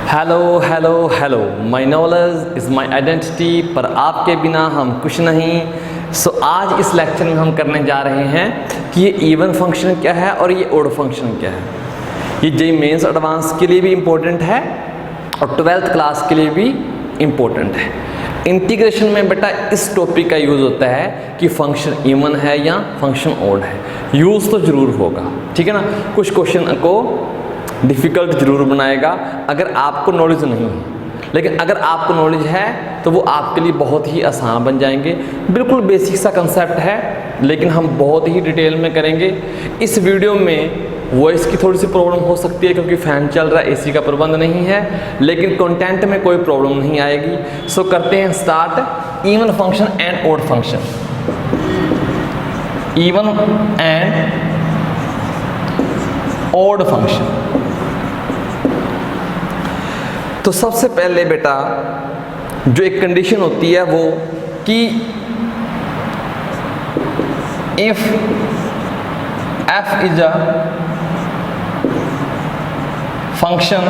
Hello hello hello, my knowledge is my identity, पर आपके बिना हम कुछ नहीं। आज इस लेक्चर में हम करने जा रहे हैं कि ये इवन फंक्शन क्या है और ये ओड फंक्शन क्या है। ये जेईई मेंस एडवांस के लिए भी इम्पोर्टेंट है और 12th क्लास के लिए भी इम्पोर्टेंट है। इंटीग्रेशन में बेटा इस टॉपिक का यूज़ होता है कि फंक्शन इवन है या फंक्शन ओड है। यूज़ तो ज़रूर होगा, ठीक है ना। कुछ क्वेश्चन को डिफ़िकल्ट ज़रूर बनाएगा अगर आपको नॉलेज नहीं है, लेकिन अगर आपको नॉलेज है तो वो आपके लिए बहुत ही आसान बन जाएंगे। बिल्कुल बेसिक सा कंसेप्ट है, लेकिन हम बहुत ही डिटेल में करेंगे। इस वीडियो में वॉइस की थोड़ी सी प्रॉब्लम हो सकती है क्योंकि फ़ैन चल रहा है, एसी का प्रबंध नहीं है, लेकिन कंटेंट में कोई प्रॉब्लम नहीं आएगी। सो करते हैं start. Even function and odd function. Even and odd function. तो सबसे पहले बेटा जो एक कंडीशन होती है वो कि if f is a function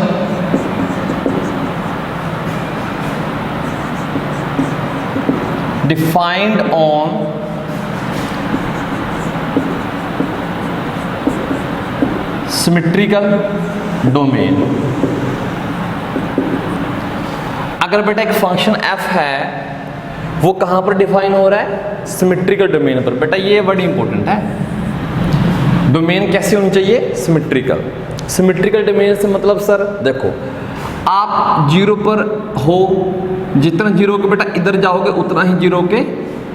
defined on symmetrical domain. अगर बेटा एक फंक्शन f है वो कहाँ पर डिफाइन हो रहा है? सिमेट्रिकल डोमेन पर। बेटा ये बड़ी इंपॉर्टेंट है। डोमेन कैसे होनी चाहिए? सिमेट्रिकल। सिमेट्रिकल डोमेन से मतलब सर देखो, आप जीरो पर हो, जितना जीरो के बेटा इधर जाओगे उतना ही जीरो के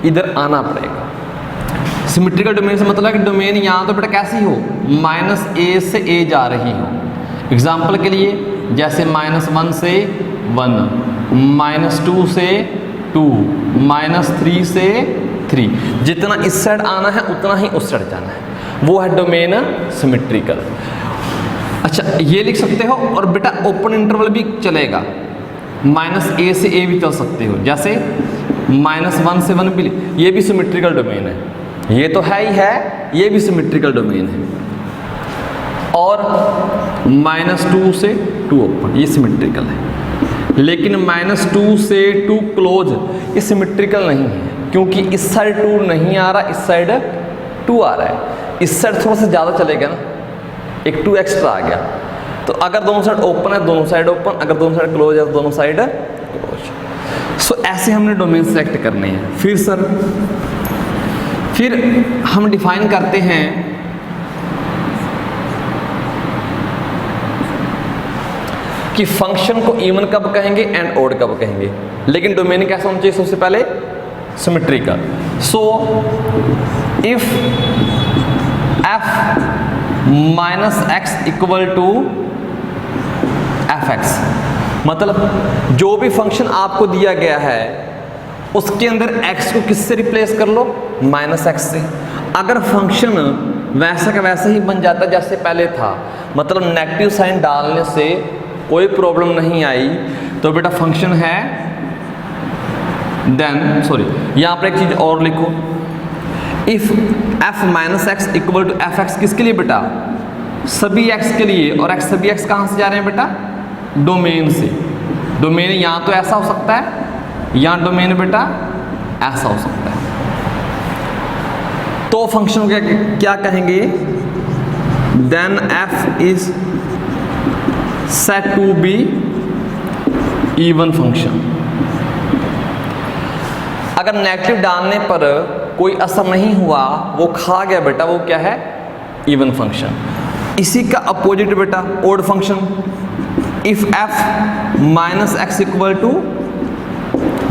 इधर आना पड़ेगा। सिमेट्रिकल डोमेन से मतलब है कि डोमेन यहाँ तो बेटा कैसी हो, -a से a जा रही हो। एग्जाम्पल के लिए जैसे -1 से 1, -2 से 2, -3 से 3, जितना इस साइड आना है उतना ही उस साइड जाना है, वो है डोमेन सिमेट्रिकल। अच्छा ये लिख सकते हो, और बेटा ओपन इंटरवल भी चलेगा, -a से a भी चल सकते हो, जैसे -1 से 1 भी, ये भी सिमेट्रिकल डोमेन है। ये तो है ही है, ये भी सिमेट्रिकल डोमेन है। और -2 से 2 ओपन, ये सिमेट्रिकल है। लेकिन -2 से 2 क्लोज ये सिमेट्रिकल नहीं है, क्योंकि इस साइड 2 नहीं आ रहा, इस साइड 2 आ रहा है। इस साइड थोड़ा सा ज़्यादा चलेगा ना, एक 2 एक्स्ट्रा आ गया। तो अगर दोनों साइड ओपन है दोनों साइड ओपन, अगर दोनों साइड क्लोज है तो दोनों साइड क्लोज। सो ऐसे हमने डोमेन सेलेक्ट करने हैं। फिर हम डिफाइन करते हैं कि फंक्शन को इवन कब कहेंगे एंड ओड कब कहेंगे। लेकिन डोमेन कैसा होना चाहिए? सबसे पहले symmetrical. So if f -x equal to fx, मतलब जो भी फंक्शन आपको दिया गया है उसके अंदर x को किससे रिप्लेस कर लो? -x से। अगर फंक्शन वैसा का वैसा ही बन जाता जैसे पहले था, मतलब नेगेटिव साइन डालने से कोई प्रॉब्लम नहीं आई, तो बेटा फंक्शन है देन, सॉरी यहाँ पर एक चीज और लिखो, if f -x equal to fx किसके लिए बेटा? सभी x के लिए। और x सभी x कहाँ से जा रहे हैं बेटा? डोमेन से। डोमेन यहाँ तो ऐसा हो सकता है, यहाँ डोमेन बेटा ऐसा हो सकता है। तो फंक्शन को क्या कहेंगे? Then f is said to be even function. अगर नेगेटिव डालने पर कोई असर नहीं हुआ, वो खा गया बेटा, वो क्या है? Even function. इसी का अपोजिट बेटा odd function. If f -x equal to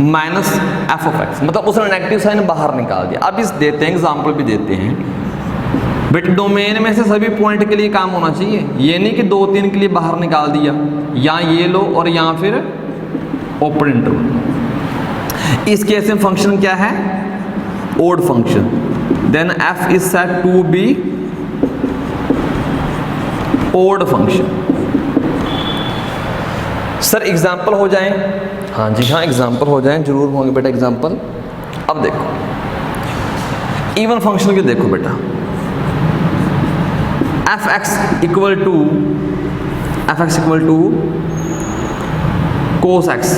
-f of x, मतलब उसने नेगेटिव साइन बाहर निकाल दिया। अब इस देते हैं, एग्जाम्पल भी देते हैं। बेटा डोमेन में से सभी पॉइंट के लिए काम होना चाहिए, ये नहीं कि 2-3 के लिए बाहर निकाल दिया। यहाँ ये लो और यहाँ फिर ओपन इंटरवल। इस केस में फंक्शन क्या है? Odd function. Then f is said to be odd function. Sir example हो जाएं? हाँ जी हाँ, एग्जाम्पल हो जाएं, जरूर होंगे बेटा एग्जाम्पल। अब देखो इवन फंक्शन के देखो बेटा, f x equal to cos x.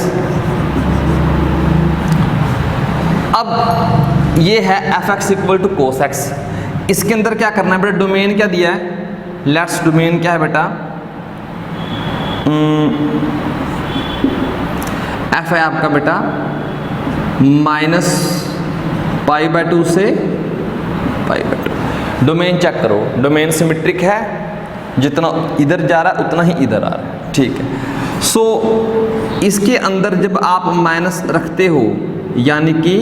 अब ये है f x equal to cos x. इसके अंदर क्या करना है बेटा, डोमेन क्या दिया है, लेट्स डोमेन क्या है बेटा, एफ है आपका बेटा -π/2 से π/2। डोमेन चेक करो, डोमेन सिमेट्रिक है, जितना इधर जा रहा है उतना ही इधर आ रहा है, ठीक है। सो इसके अंदर जब आप माइनस रखते हो यानी कि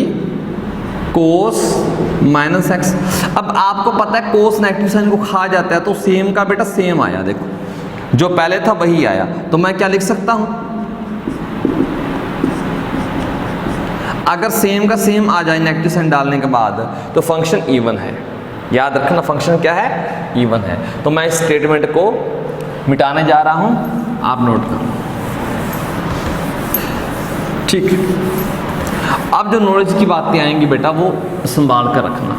कोस -x, अब आपको पता है कोस नेगेटिव साइन को खा जाता है, तो सेम का बेटा सेम आया, देखो जो पहले था वही आया, तो मैं क्या लिख सकता हूं, अगर सेम का सेम आ जाए नेगेटिव साइन डालने के बाद तो फंक्शन इवन है। याद रखना फंक्शन क्या है, इवन है। तो मैं इस स्टेटमेंट को मिटाने जा रहा हूं, आप नोट करो, ठीक है। अब जो नॉलेज की बातें आएंगी बेटा वो संभाल कर रखना।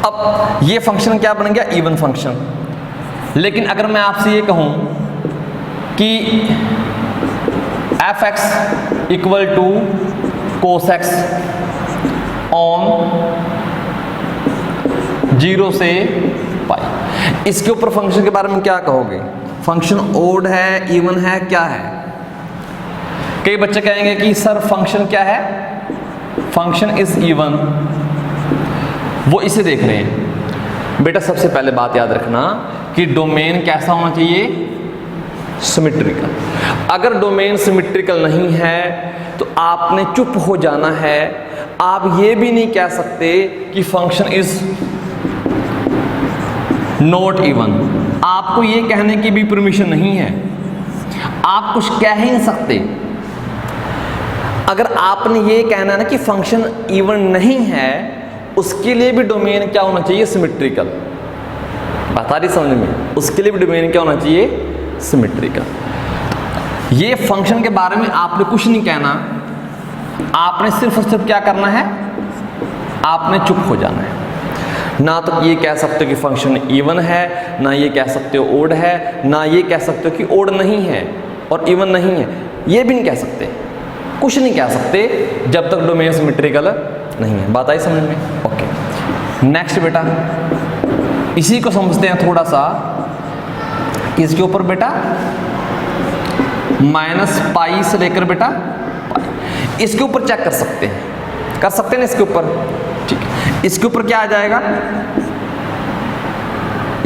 अब ये फंक्शन क्या बन गया, इवन फंक्शन। लेकिन अगर मैं आपसे ये कहूं कि f x equal to cos x on 0 से पाई, इसके ऊपर फंक्शन के बारे में क्या कहोगे, फंक्शन ओड है, इवन है, क्या है? कई बच्चे कहेंगे कि सर फंक्शन क्या है, फंक्शन इज इवन, वो इसे देख रहे हैं। बेटा सबसे पहले बात याद रखना कि डोमेन कैसा होना चाहिए, सिमेट्रिकल। अगर डोमेन सिमेट्रिकल नहीं है तो आपने चुप हो जाना है, आप ये भी नहीं कह सकते कि फंक्शन इज नॉट इवन, आपको ये कहने की भी परमिशन नहीं है, आप कुछ कह ही नहीं सकते। अगर आपने ये कहना है ना कि फंक्शन इवन नहीं है, उसके लिए भी डोमेन क्या होना चाहिए, सिमेट्रिकल। बता रही समझ में, उसके लिए भी डोमेन क्या होना चाहिए, सिमेट्रिकल। ये फंक्शन के बारे में आपने कुछ नहीं कहना, आपने सिर्फ और सिर्फ क्या करना है, आपने चुप हो जाना है। ना तो ये कह सकते हो कि फंक्शन इवन है, ना ये कह सकते हो ओड है, ना ये कह सकते हो कि ओड नहीं है और इवन नहीं है, ये भी नहीं कह सकते, कुछ नहीं कह सकते जब तक डोमेन सिमेट्रिकल नहीं है। बात आई समझ में? ओके, नेक्स्ट बेटा इसी को समझते हैं थोड़ा सा। इसके ऊपर बेटा -π से लेकर बेटा π, इसके ऊपर चेक कर सकते हैं, कर सकते हैं ना इसके ऊपर, ठीक है। इसके ऊपर क्या आ जाएगा,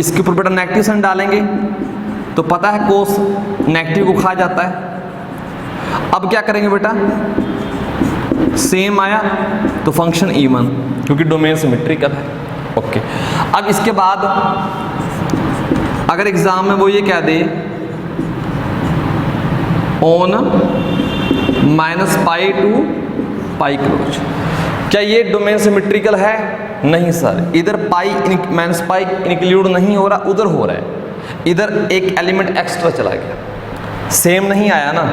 इसके ऊपर बेटा नेगेटिव साइन डालेंगे तो पता है कोस नेगेटिव को खा जाता है। अब क्या करेंगे बेटा, सेम आया तो फंक्शन इवन, क्योंकि डोमेन सिमेट्रिकल है। ओके, अब इसके बाद अगर एग्जाम में वो ये कह दे ऑन -π to π क्लोज, क्या ये डोमेन सिमेट्रिकल है? नहीं सर, इधर -π इंक्लूड नहीं हो रहा, उधर हो रहा है, इधर एक एलिमेंट एक्स्ट्रा चला गया, सेम नहीं आया ना,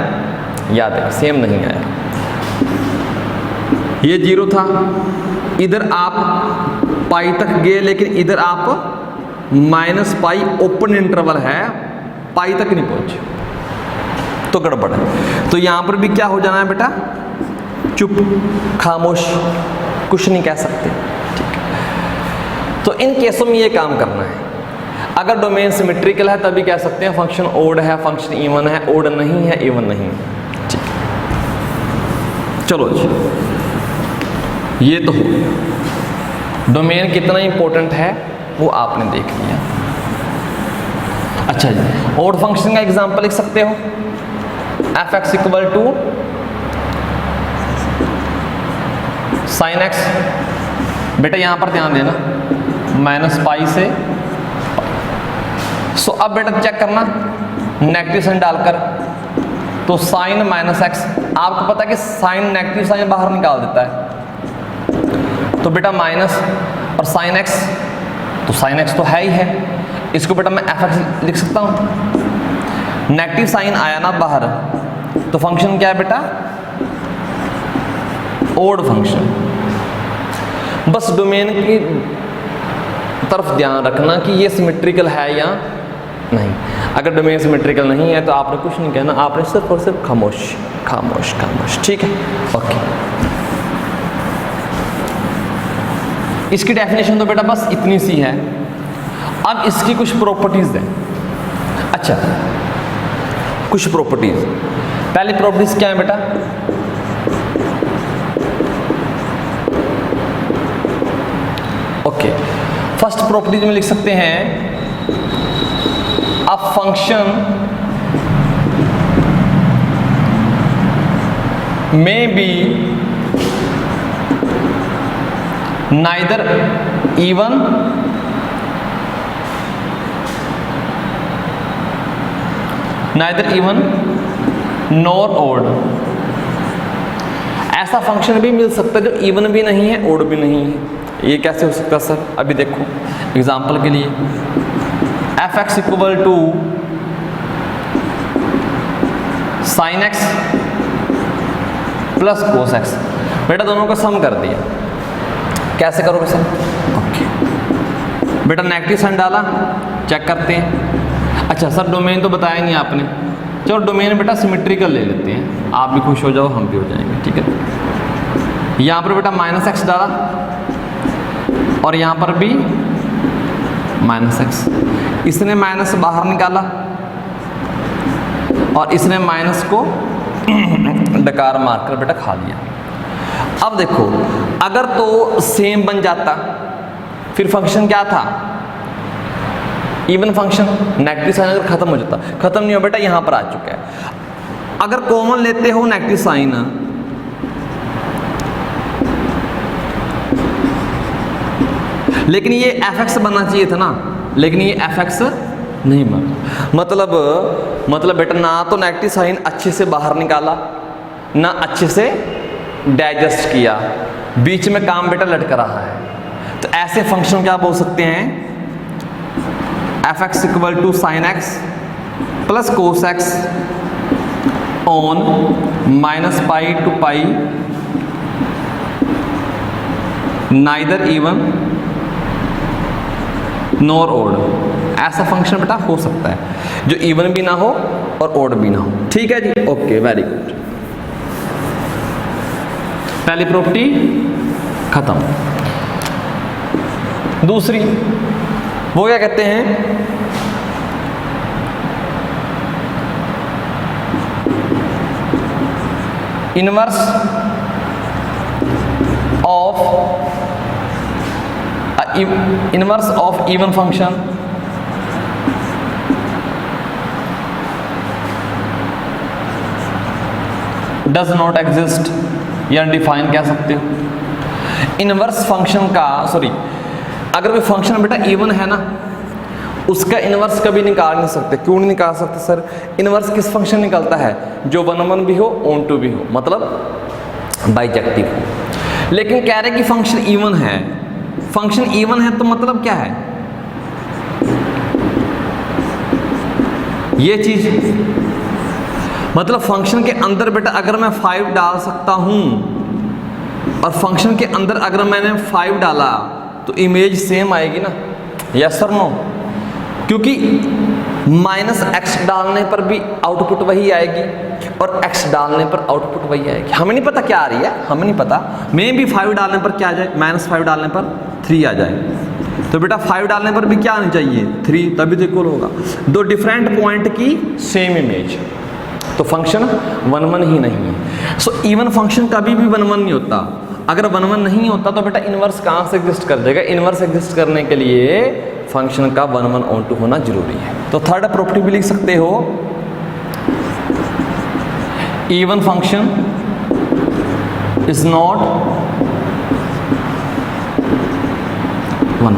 याद है सेम नहीं आया। ये 0 था, इधर आप π तक गए, लेकिन इधर आप -π ओपन इंटरवल है, π तक नहीं पहुंचे, तो गड़बड़ है। तो यहां पर भी क्या हो जाना है बेटा, चुप, खामोश, कुछ नहीं कह सकते, ठीक है। तो इन केसों में ये काम करना है। अगर डोमेन सिमेट्रिकल है तभी कह सकते हैं फंक्शन ओड है, फंक्शन इवन है, ओड नहीं है, इवन नहीं, ठीक है। चलो जी, ये तो हो, डोमेन कितना इंपॉर्टेंट है वो आपने देख लिया। अच्छा जी, ओड फंक्शन का एग्जांपल लिख सकते हो, f x equal to sine x, बेटा यहां पर ध्यान देना -π से सो अब बेटा चेक करना नेगेटिव साइन डालकर, तो साइन -x, आपको पता है कि साइन नेगेटिव साइन बाहर निकाल देता है, तो बेटा माइनस और साइन x, तो साइन x तो है ही है, इसको बेटा मैं fx लिख सकता हूं। नेगेटिव साइन आया ना बाहर, तो फंक्शन क्या है बेटा, ओड फंक्शन। बस डोमेन की तरफ ध्यान रखना कि ये सिमेट्रिकल है या नहीं। अगर डोमेन सिमेट्रिकल नहीं है तो आपने कुछ नहीं कहना, आपने सिर्फ और सिर्फ खामोश खामोश खामोश, ठीक है। ओके, इसकी डेफिनेशन तो बेटा बस इतनी सी है। अब इसकी कुछ प्रॉपर्टीज हैं। अच्छा, कुछ प्रॉपर्टीज, पहली प्रॉपर्टीज क्या है बेटा? ओके, फर्स्ट प्रॉपर्टीज में लिख सकते हैं a function may be neither even nor odd। ऐसा फंक्शन भी मिल सकता है जो इवन भी नहीं है ओड भी नहीं है। ये कैसे हो सकता है सर? अभी देखो एग्जांपल के लिए f(x) equal to sin x plus cos x। बेटा दोनों का सम कर दिया, कैसे करोगे सर? ओके बेटा, नेगेटिव साइन डाला, चेक करते हैं। अच्छा सर, डोमेन तो बताया नहीं आपने, चलो डोमेन बेटा सिमेट्रिकल ले लेते हैं, आप भी खुश हो जाओ हम भी हो जाएंगे, ठीक है। यहाँ पर बेटा -x डाला और यहाँ पर भी -x, इसने माइनस बाहर निकाला और इसने माइनस को डकार मारकर बेटा खा लिया। अब देखो, अगर तो सेम बन जाता फिर फंक्शन क्या था? Even function. नेगेटिव साइन अगर खत्म हो जाता, खत्म नहीं हो बेटा, यहां पर आ चुका है। अगर कॉमन लेते हो नेगेटिव साइन, लेकिन ये f(x) बनना चाहिए था ना, लेकिन ये f(x) नहीं बना। मतलब बेटा ना तो नेगेटिव साइन अच्छे से बाहर निकाला, ना अच्छे से डाइजेस्ट किया, बीच में काम बेटा लटक रहा है। तो ऐसे फंक्शन क्या बोल सकते हैं? f(x) equal to sin x plus cos x on -π to π neither even nor odd. ऐसा फंक्शन बेटा हो सकता है जो इवन भी ना हो और ओड भी ना हो, ठीक है जी। ओके, वेरी गुड, पहली प्रॉपर्टी खत्म। दूसरी, वो क्या कहते हैं? Inverse of even function does not exist, या डिफाइन कह सकते हो। इनवर्स फंक्शन का, सॉरी, अगर कोई फंक्शन बेटा इवन है ना, उसका इनवर्स कभी निकाल नहीं सकते। क्यों नहीं निकाल सकते सर? इनवर्स किस फंक्शन निकलता है? जो 1 भी हो, ऑन टू भी हो, मतलब बाइजेक्टिव हो। लेकिन कह रहे कि फंक्शन इवन है। फंक्शन इवन है तो मतलब क्या है? ये चीज, मतलब फंक्शन के अंदर बेटा अगर मैं 5 डाल सकता हूं और फंक्शन के अंदर अगर मैंने 5 डाला तो इमेज सेम आएगी ना, यस और नो? क्योंकि -x डालने पर भी आउटपुट वही आएगी और x डालने पर आउटपुट वही आएगी। हमें नहीं पता क्या आ रही है, हमें नहीं पता। मे भी 5 डालने पर क्या आ जाए, -5 डालने पर 3 आ जाए। तो बेटा 5 डालने पर भी क्या आनी चाहिए? 3, तभी तो इक्वल होगा। दो डिफरेंट पॉइंट की सेम इमेज, तो फंक्शन 1 ही नहीं है। सो इवन फंक्शन कभी भी 1 नहीं होता। अगर 1 नहीं होता तो बेटा इनवर्स कहाँ से एग्जिस्ट कर जाएगा? इनवर्स एग्जिस्ट करने के लिए फंक्शन का 1 ऑन टू होना जरूरी है। तो थर्ड प्रॉपर्टी भी लिख सकते हो, इवन फंक्शन इज नॉट 1,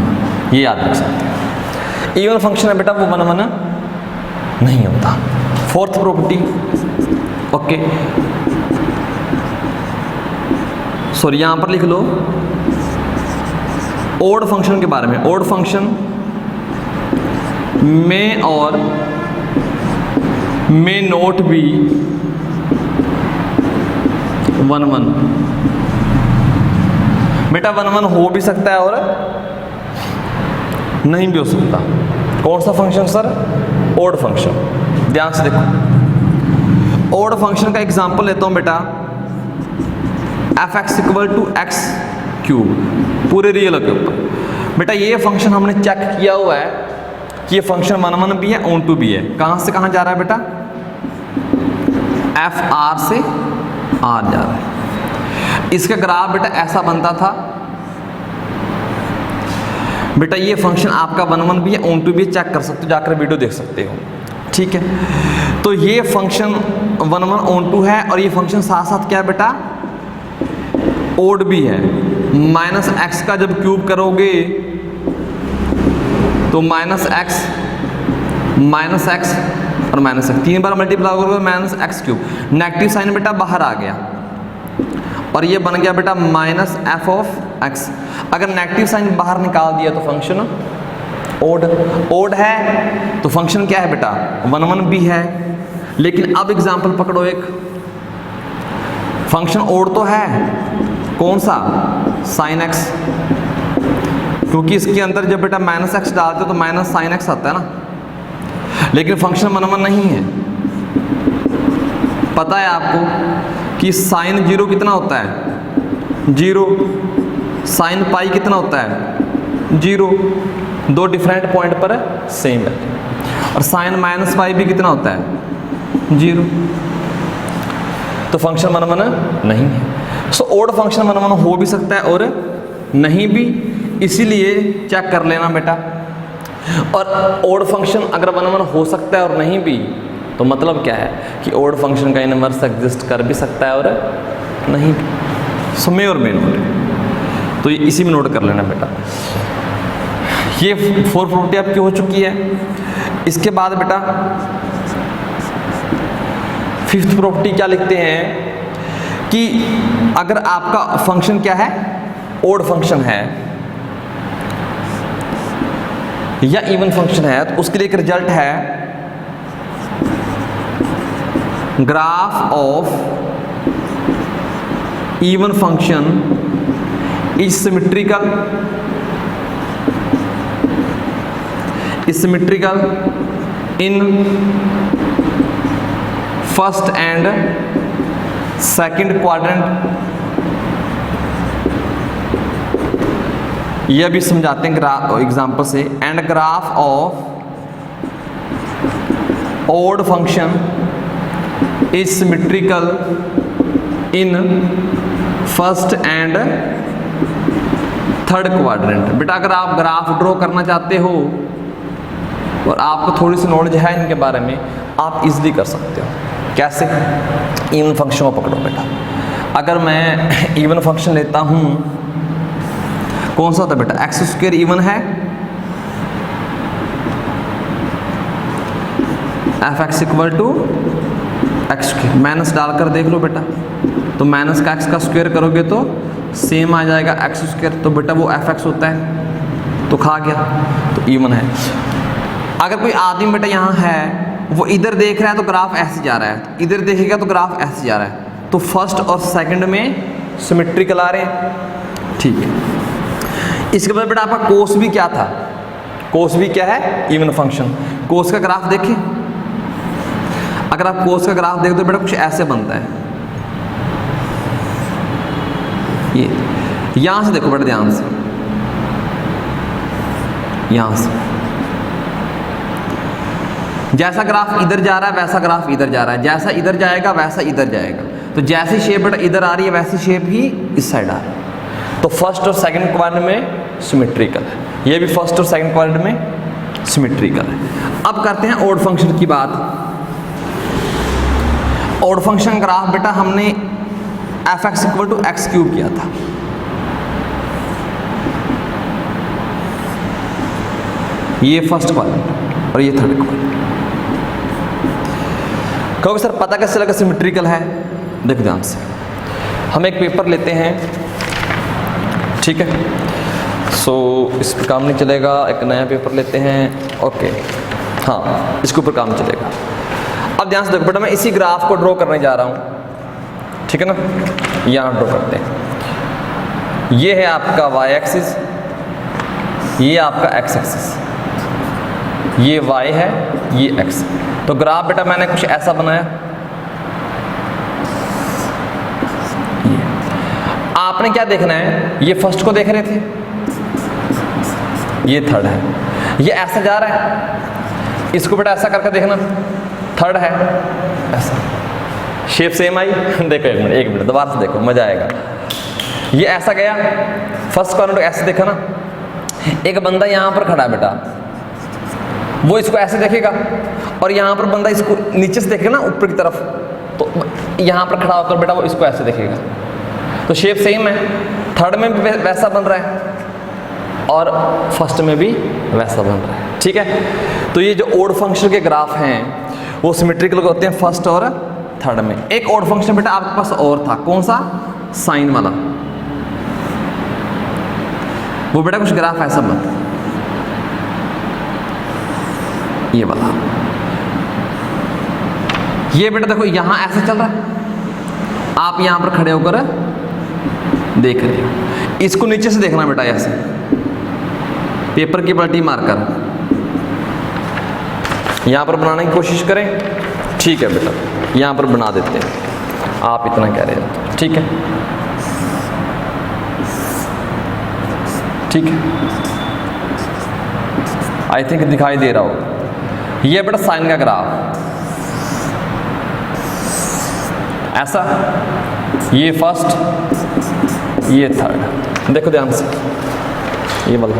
ये याद रख सकते हैं। इवन फंक्शन है बेटा वो 1 नहीं होता। फोर्थ प्रॉपर्टी, ओके, सॉरी यहां पर लिख लो ओड फंक्शन के बारे में। ओड फंक्शन में और मे नॉट बी 1 बेटा 1 हो भी सकता है और नहीं भी हो सकता। कौन सा फंक्शन सर? ओड फंक्शन, ध्यान से देखो। ओड फंक्शन का एग्जांपल लेता हूं बेटा, f(x = x क्यूब पूरे रियल के ऊपर। बेटा ये फंक्शन हमने चेक किया हुआ है कि ये फंक्शन 1 1 भी है, ऑन टू भी है। कहां से कहां जा रहा है बेटा? f r से r जा रहा है। इसका ग्राफ बेटा ऐसा बनता था बेटा। ये फंक्शन आपका 1 1 भी है, ऑन टू भी है, चेक कर सकते हो, जाकर वीडियो देख सकते हो, ठीक है। तो ये फंक्शन 1 1 ऑन टू है और ये फंक्शन साथ साथ क्या है बेटा? ओड भी है। -x का जब क्यूब करोगे तो -x और -x 3 बार मल्टीप्लाई करोगे -x3। नेगेटिव साइन बेटा बाहर आ गया और ये बन गया बेटा -f(x). अगर नेगेटिव साइन बाहर निकाल दिया तो फंक्शन ओड है। तो फंक्शन क्या है बेटा? 1 1 भी है। लेकिन अब एग्जांपल पकड़ो, एक फंक्शन ओड तो है, कौन सा? sin x, क्योंकि इसके अंदर जब बेटा -x डालते हो तो -sin x आता है ना। लेकिन फंक्शन 1 1 नहीं है। पता है आपको कि sin 0 कितना होता है? 0। sin पाई कितना होता है? 0। दो डिफरेंट पॉइंट पर सेम है। और sin -पाई भी कितना होता है? 0। तो फंक्शन 1 1 नहीं है। सो ओड फंक्शन 1 1 हो भी सकता है और नहीं भी, इसीलिए चेक कर लेना बेटा। और ओड फंक्शन अगर 1 1 हो सकता है और नहीं भी, तो मतलब क्या है कि ओड फंक्शन का इनवर्स एग्जिस्ट कर भी सकता है और नहीं भी। सो मे और मे नोट, तो ये इसी में नोट कर लेना बेटा। ये 4 प्रॉपर्टी आपकी हो चुकी है। इसके बाद बेटा 5th प्रॉपर्टी क्या लिखते हैं कि अगर आपका फंक्शन क्या है? ओड फंक्शन है या इवन फंक्शन है, तो उसके लिए एक रिजल्ट है graph of even function is symmetrical in first and second quadrant. यह भी समझाते हैं एग्जांपल से। And graph of odd function is symmetrical in first and third quadrant. बेटा अगर आप ग्राफ ड्रॉ करना चाहते हो और आपको थोड़ी सी नॉलेज है इनके बारे में, आप इजीली कर सकते हो। कैसे? इवन फंक्शन को पकड़ो बेटा। अगर मैं इवन फंक्शन लेता हूं, कौन सा होता है बेटा? x² इवन है, f(x = x²। माइनस डालकर देख लो बेटा, तो माइनस का x का स्क्वायर करोगे तो सेम आ जाएगा x²। तो बेटा वो f(x) होता है, तो खा गया, तो इवन है। अगर कोई आदमी बेटा यहाँ है, वो इधर देख रहा है तो ग्राफ ऐसे जा रहा है, इधर देखेगा तो ग्राफ ऐसे जा रहा है, तो फर्स्ट और सेकंड में सिमेट्रिकल आ रहे हैं, ठीक है। इसके बाद बेटा आपका कोस भी क्या था? कोस भी क्या है? Even function. कोस का ग्राफ देखें, अगर आप कोस का ग्राफ देखते हो बेटा कुछ ऐसे बनता है। ये यहां से देखो बेटा, ध्यान से, यहां से जैसा ग्राफ इधर जा रहा है वैसा ग्राफ इधर जा रहा है, जैसा इधर जाएगा वैसा इधर जाएगा। तो जैसी शेप बेटा इधर आ रही है वैसी शेप ही इस साइड आ रही है। तो फर्स्ट और सेकंड क्वाड्रेंट में सिमेट्रिकल है, ये भी फर्स्ट और सेकंड क्वाड्रेंट में सिमेट्रिकल है। अब करते हैं ओड फंक्शन की बात। ओड फंक्शन ग्राफ बेटा हमने f(x = x³ किया था। ये फर्स्ट क्वाड्रेंट और ये थर्ड क्वाड्रेंट। कहोगे सर पता कैसे लगा सिमेट्रिकल है? देखो ध्यान से, हम एक पेपर लेते हैं, ठीक है। सो इस पर काम नहीं चलेगा, एक नया पेपर लेते हैं, ओके, हाँ इसके ऊपर काम चलेगा। अब ध्यान से देखो बेटा, मैं इसी ग्राफ को ड्रॉ करने जा रहा हूँ, ठीक है ना। यहाँ ड्रॉ करते हैं, ये है आपका y एक्सिस, ये आपका x एक्सिस। ये y है, ये x। तो ग्राफ बेटा मैंने कुछ ऐसा बनाया, ये आपने क्या देखना है, ये फर्स्ट को देख रहे थे, ये थर्ड है, ये ऐसा जा रहा है, इसको बेटा ऐसा करके देखना, थर्ड है ऐसा, शेप सेम आई। देखो एक मिनट दोबारा से देखो, मजा आएगा। ये ऐसा गया, फर्स्ट क्वाड्रेंट ऐसे देखा ना, एक बंदा यहाँ पर खड़ा है बेटा, वो इसको ऐसे देखेगा, और यहाँ पर बंदा इसको नीचे से देखेगा ना ऊपर की तरफ, तो यहाँ पर खड़ा होकर बेटा वो इसको ऐसे देखेगा, तो शेप सेम है, थर्ड में भी वैसा बन रहा है और फर्स्ट में भी वैसा बन रहा है, ठीक है। तो ये जो ओड फंक्शन के ग्राफ हैं वो सिमेट्रिकल होते हैं फर्स्ट और थर्ड में। एक ओड फंक्शन बेटा आपके पास और था, कौन सा, साइन वाला, वो बेटा कुछ ग्राफ ऐसा बनता, ये वाला, ये बेटा देखो यहां ऐसे चल रहा है, आप यहां पर खड़े होकर देख रहे हो, इसको नीचे से देखना बेटा, ऐसे पेपर की पलटी मारकर यहां पर बनाने की कोशिश करें, ठीक है बेटा, यहां पर बना देते हैं, आप इतना कह रहे हो, ठीक है, ठीक है, आई थिंक दिखाई दे रहा हो। ये बेटा साइन का ग्राफ ऐसा, ये फर्स्ट, ये थर्ड, देखो ध्यान से, ये वाला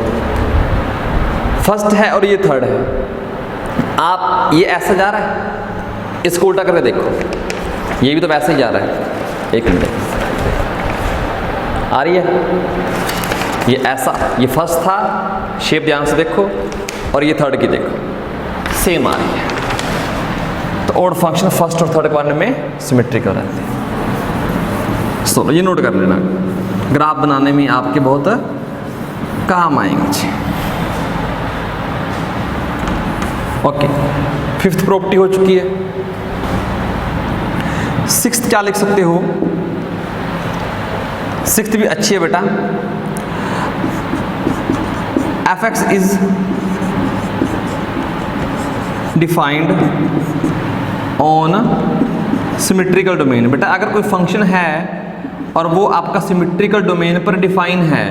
फर्स्ट है और ये थर्ड है, आप ये ऐसा जा रहा है, इसको उल्टा करके देखो, ये भी तो वैसे ही जा रहा है, एक मिनट आ रही है, ये ऐसा, ये फर्स्ट था, शेप ध्यान से देखो, और ये थर्ड की देखो, सेम आ रही है। तो ओड फंक्शन फर्स्ट और थर्ड क्वाड्रेंट में सिमेट्रिकल रहते हैं। सो ये नोट कर लेना, ग्राफ बनाने में आपके बहुत काम आएंगे। ओके, फिफ्थ प्रॉपर्टी हो चुकी है। सिक्स्थ क्या लिख सकते हो, सिक्स्थ भी अच्छी है बेटा, fx is defined on symmetrical domain। बेटा अगर कोई फंक्शन है और वो आपका सिमेट्रिकल डोमेन पर डिफाइन है,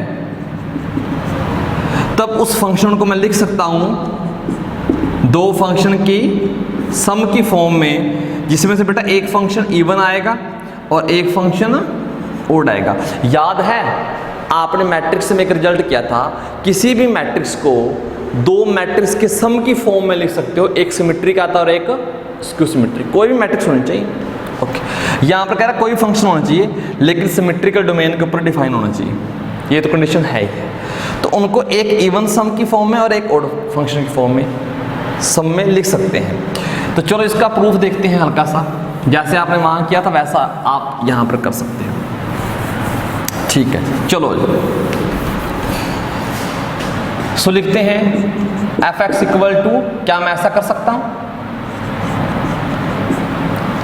तब उस फंक्शन को मैं लिख सकता हूं दो फंक्शन की सम की फॉर्म में, जिसमें से बेटा एक फंक्शन इवन आएगा और एक फंक्शन ओड आएगा। याद है आपने मैट्रिक्स में एक रिजल्ट किया था, किसी भी मैट्रिक्स को दो मैट्रिक्स के सम की फॉर्म में लिख सकते हो, एक सिमेट्रिक आता है और एक स्क्यू सिमेट्रिक, कोई भी मैट्रिक्स होना चाहिए। ओके, यहाँ पर कह रहा है कोई फंक्शन होना चाहिए लेकिन सिमेट्रिकल डोमेन के ऊपर डिफाइन होना चाहिए, ये तो कंडीशन है ही है। तो उनको एक इवन सम की फॉर्म में और एक ओड फंक्शन की फॉर्म में सम में लिख सकते हैं। तो चलो इसका प्रूफ देखते हैं हल्का सा, जैसे आपने वहाँ किया था वैसा आप यहाँ पर कर सकते हो, ठीक है। चलो सो लिखते हैं fx इक्वल टू, क्या मैं ऐसा कर सकता हूं,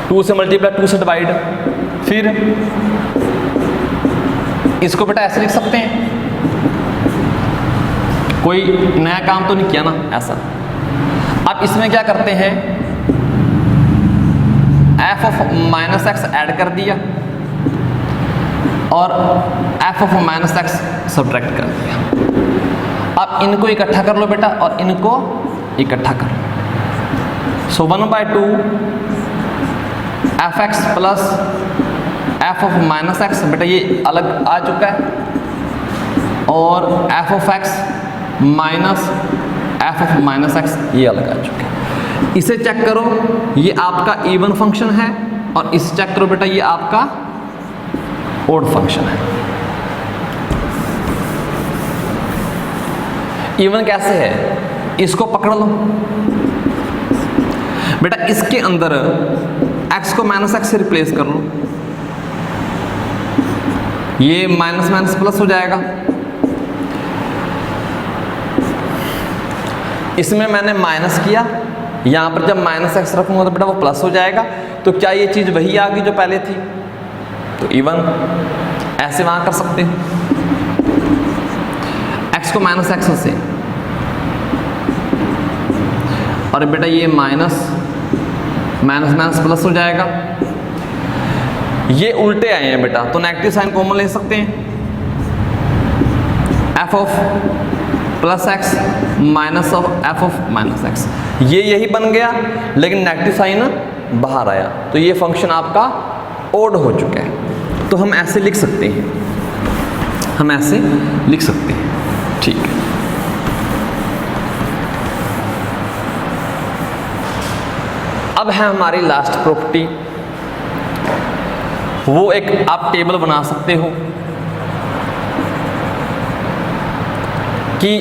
2 से मल्टीप्लाई 2 से डिवाइड, फिर इसको बेटा ऐसे लिख सकते हैं, कोई नया काम तो नहीं किया ना ऐसा। अब इसमें क्या करते हैं, f of minus x add कर दिया और f of minus x subtract कर दिया। अब इनको इकट्ठा कर लो बेटा और इनको इकट्ठा कर लो, सो 1/2 F x plus F of minus x, बेटा ये अलग आ चुका है, और F of x minus F of minus x ये अलग आ चुका है। इसे चेक करो, ये आपका इवन फंक्शन है, और इसे चेक करो बेटा ये आपका ओड फंक्शन है। इवन कैसे है, इसको पकड़ लो बेटा, इसके अंदर x को माइनस एक्स से रिप्लेस कर लो, ये माइनस माइनस प्लस हो जाएगा। इसमें मैंने माइनस किया, यहां पर जब माइनस एक्स रखूंगा तो बेटा वो प्लस हो जाएगा। तो क्या ये चीज वही आ गई जो पहले थी, तो इवन ऐसे वहां कर सकते हैं, x को माइनस एक्स से और बेटा ये माइनस माइनस माइनस प्लस हो जाएगा। ये उल्टे आए हैं बेटा, तो नेगेटिव साइन कॉमन ले सकते हैं। F of plus x minus of F of minus x, ये यही बन गया, लेकिन नेगेटिव साइन बाहर आया, तो ये फंक्शन आपका ओड हो चुका है। तो हम ऐसे लिख सकते हैं, हम ऐसे लिख सकते हैं, ठीक है। अब है हमारी लास्ट प्रॉपर्टी, वो एक आप टेबल बना सकते हो कि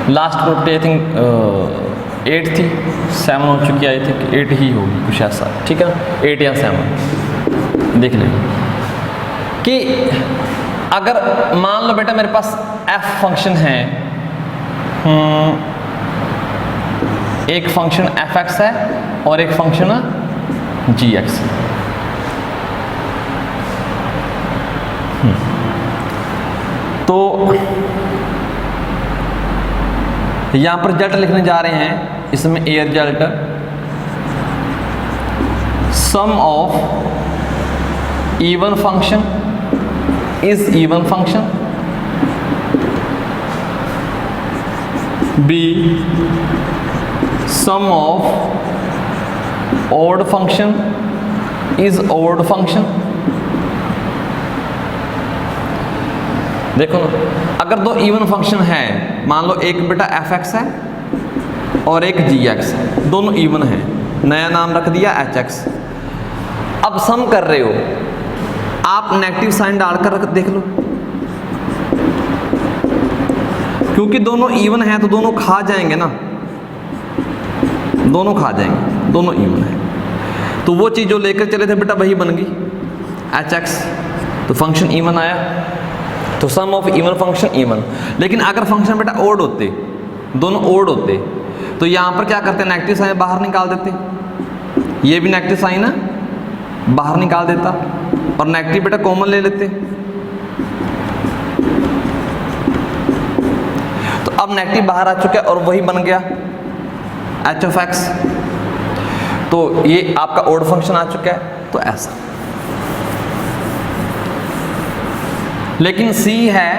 लास्ट प्रॉपर्टी आई थिंक 8 थी, 7 हो चुकी, आई थिंक 8 ही होगी कुछ ऐसा, ठीक है ना, 8 या 7 देख लें कि अगर मान लो बेटा मेरे पास f फंक्शन है, एक फंक्शन fx है और एक फंक्शन gx है। तो यहां पर रिजल्ट लिखने जा रहे हैं, इसमें A result sum of even function is even function, B sum of odd function is odd function. देखो ना, अगर दो इवन फंक्शन है, मान लो एक बेटा fx है और एक gx है, दोनों इवन है, नया नाम रख दिया hx। अब सम कर रहे हो, आप नेगेटिव साइन डालकर देख लो, क्योंकि दोनों इवन है तो दोनों खा जाएंगे ना, दोनों खा जाएंगे, दोनों इवन है। तो वो चीज़ जो लेकर चले थे बेटा वही बन गई hx, तो फंक्शन इवन आया, तो सम ऑफ इवन फंक्शन इवन। लेकिन अगर फंक्शन बेटा ओड होते, दोनों ओड होते, तो यहाँ पर क्या करते, नेगेटिव साइन बाहर निकाल देते, ये भी नेगेटिव साइन है बाहर निकाल देता और नेगेटिव बेटा कॉमन ले लेते। तो अब नेगेटिव बाहर आ चुका है और वही बन गया एच ऑफ एक्स, तो ये आपका ओड फंक्शन आ चुका है। तो ऐसा, लेकिन सी है,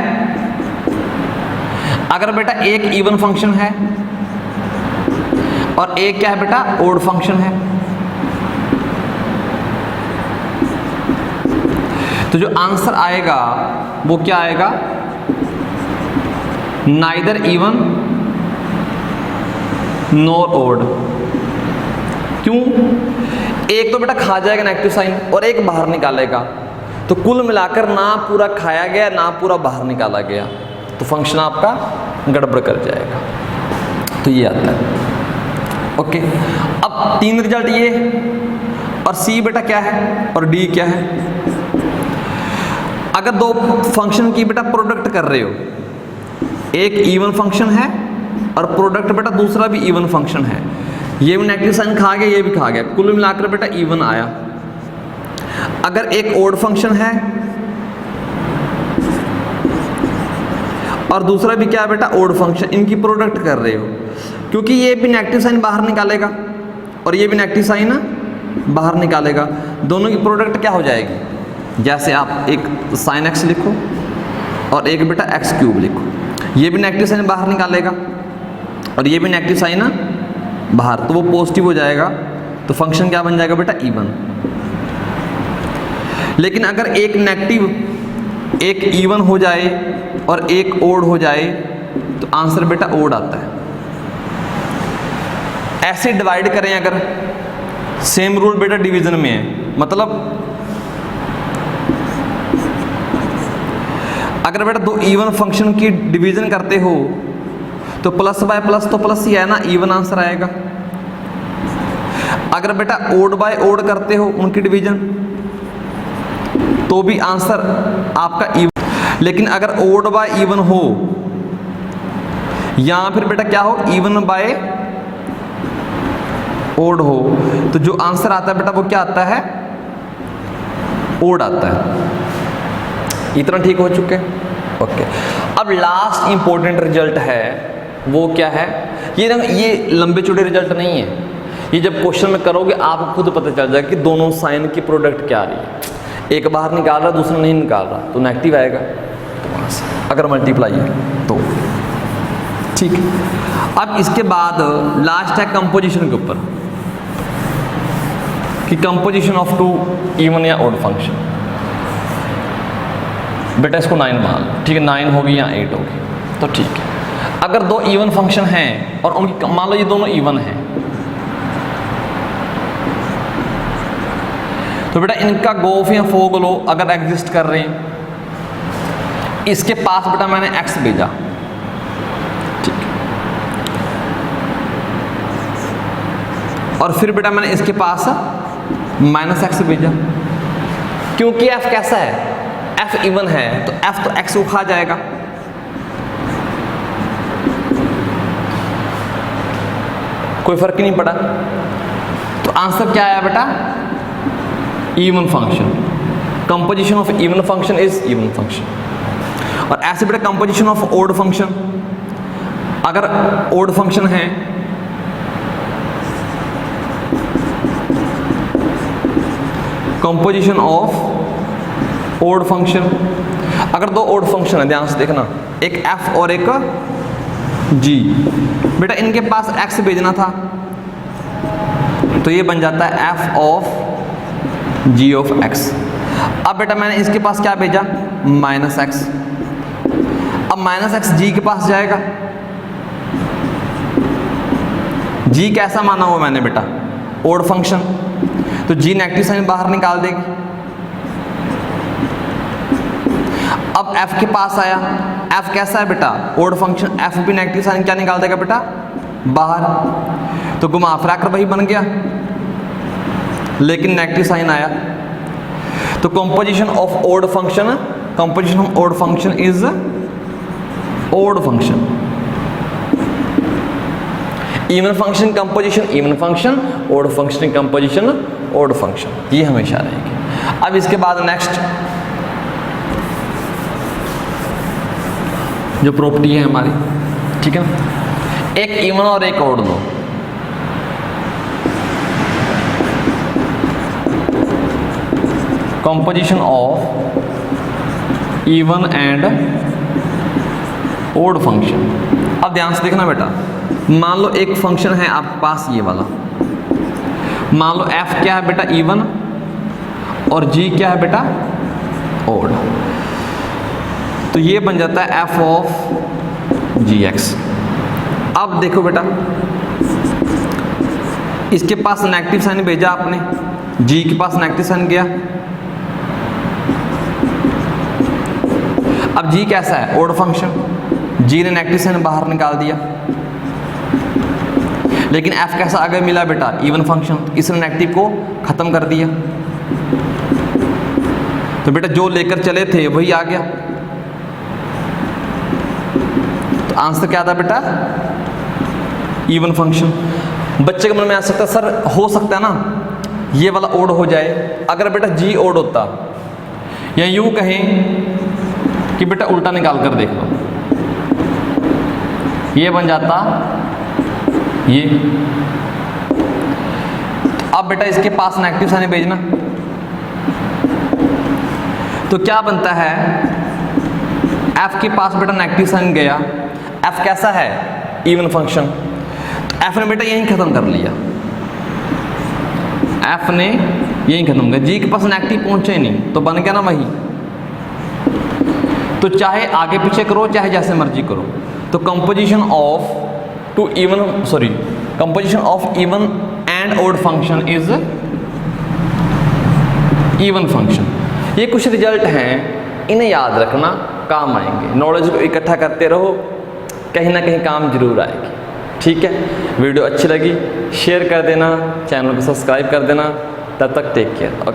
अगर बेटा एक इवन फंक्शन है और एक क्या है बेटा ओड फंक्शन है, तो जो आंसर आएगा वो क्या आएगा, नाइदर इवन नॉर ओड। क्यों? एक तो बेटा खा जाएगा नेगेटिव साइन और एक बाहर निकालेगा, तो कुल मिलाकर ना पूरा खाया गया ना पूरा बाहर निकाला गया, तो फंक्शन आपका गड़बड़ कर जाएगा। तो ये आता है। ओके, अब 3 रिजल्ट ये और सी बेटा क्या है और डी क्या है। अगर दो फंक्शन की बेटा प्रोडक्ट कर रहे हो, एक इवन फंक्शन है और प्रोडक्ट बेटा दूसरा भी इवन फंक्शन है, ये भी नेगेटिव साइन खा गया ये भी खा गया, कुल मिलाकर बेटा इवन आया। अगर एक ओड फंक्शन है और दूसरा भी क्या बेटा ओड फंक्शन, इनकी प्रोडक्ट कर रहे हो, क्योंकि ये भी नेगेटिव साइन बाहर निकालेगा और ये भी नेगेटिव साइन बाहर निकालेगा, दोनों की प्रोडक्ट क्या हो जाएगी, जैसे आप एक साइन एक्स लिखो और एक बेटा एक्स क्यूब लिखो, ये भी नेगेटिव साइन बाहर निकालेगा और ये भी नेगेटिव साइन बाहर, तो वो पॉजिटिव हो जाएगा, तो फंक्शन क्या बन जाएगा बेटा इवन। लेकिन अगर एक नेगेटिव एक इवन हो जाए और एक ओड हो जाए, तो आंसर बेटा ओड आता है। ऐसे डिवाइड करें, अगर सेम रूल बेटा डिवीजन में है, मतलब अगर बेटा दो इवन फंक्शन की डिवीजन करते हो तो प्लस बाय प्लस तो प्लस ही है ना, इवन आंसर आएगा। अगर बेटा ओड बाय ओड करते हो उनकी डिवीजन, तो भी आंसर आपका इवन। लेकिन अगर ओड बाय इवन हो या फिर बेटा क्या हो, इवन बाय ओड हो, तो जो आंसर आता है बेटा वो क्या आता है, ओड आता है। इतना ठीक हो चुके। ओके, अब लास्ट इंपॉर्टेंट रिजल्ट है वो क्या है, ये लंबे चौड़े रिजल्ट नहीं है, ये जब क्वेश्चन में करोगे आपको खुद पता चल जाएगा कि दोनों साइन की प्रोडक्ट क्या आ रही है, एक बाहर निकाल रहा दूसरा नहीं निकाल रहा तो नेगेटिव आएगा, अगर मल्टीप्लाई है तो ठीक है। अब इसके बाद लास्ट है कंपोजिशन के ऊपर कि कंपोजिशन ऑफ टू इवन या ऑड फंक्शन। बेटा इसको 9 मान लो, ठीक है, 9 होगी या 8 होगी तो ठीक है। अगर दो इवन फंक्शन हैं और उनकी मान लो ये दोनों इवन हैं तो बेटा इनका गोफ या फोग लो अगर एग्जिस्ट कर रहे हैं, इसके पास बेटा मैंने x भेजा, ठीक है, और फिर बेटा मैंने इसके पास -x भेजा, क्योंकि f कैसा है, f इवन है तो f तो x को खा जाएगा, कोई फर्क ही नहीं पड़ा। तो आंसर क्या आया बेटा, even function. Composition of even function is even function. और ऐसे बेटा कंपोजिशन ऑफ ओड फंक्शन, अगर ओड फंक्शन है कंपोजिशन ऑफ ओड फंक्शन, अगर दो ओड फंक्शन है, ध्यान से देखना, एक f और एक g, बेटा इनके पास x भेजना था तो ये बन जाता है f of g of x। अब बेटा मैंने इसके पास क्या भेजा, -x, अब -x g के पास जाएगा, g कैसा माना हुआ मैंने बेटा, ओड फंक्शन, तो g नेगेटिव साइन बाहर निकाल देगी। अब f के पास आया, f कैसा है बेटा, ओड फंक्शन, f भी नेगेटिव साइन क्या निकाल देगा बेटा, बाहर, तो घुमा फिरा कर वही बन गया लेकिन नेगेटिव साइन आया। तो composition of odd function, composition of odd function is odd function. Even function composition even function, odd function composition odd function, ये हमेशा रहेगी। अब इसके बाद नेक्स्ट जो प्रॉपर्टी है हमारी, ठीक है, एक इवन और एक ओड लो, composition of even and odd function. अब ध्यान से देखना बेटा, मान लो एक फंक्शन है आपके पास ये वाला, मान लो f क्या है बेटा, इवन, और g क्या है बेटा, ओड, तो ये बन जाता है f ऑफ gx। अब देखो बेटा इसके पास नेगेटिव साइन भेजा आपने, g के पास नेगेटिव साइन गया, अब g कैसा है, ओड फंक्शन, g ने नेगेटिव साइन बाहर निकाल दिया, लेकिन f कैसा आगे मिला बेटा, इवन फंक्शन, इसने नेगेटिव को खत्म कर दिया, तो बेटा जो लेकर चले थे वही आ गया। तो आंसर क्या था बेटा, इवन फंक्शन। बच्चे के मन में आ सकता है, सर हो सकता है ना ये वाला ओड हो जाए, अगर बेटा g ओड होता, या यूं कहें कि बेटा उल्टा निकाल कर देख लो, ये बन जाता ये। अब बेटा इसके पास नेगेटिव साइन भेजना, तो क्या बनता है, f के पास बेटा नेगेटिव साइन गया, f कैसा है, इवन फंक्शन, तो f ने बेटा यहीं खत्म कर लिया, f ने यहीं खत्म कर, g के पास नेगेटिव पहुंचे नहीं तो बन गया ना वही। तो चाहे आगे पीछे करो चाहे जैसे मर्जी करो, तो composition of two even, sorry, composition of even and odd function is even function. ये कुछ रिजल्ट हैं, इन्हें याद रखना, काम आएंगे, नॉलेज को इकट्ठा करते रहो, कहीं ना कहीं काम जरूर आएगी। ठीक है, वीडियो अच्छी लगी शेयर कर देना, चैनल को सब्सक्राइब कर देना, तब तक टेक केयर।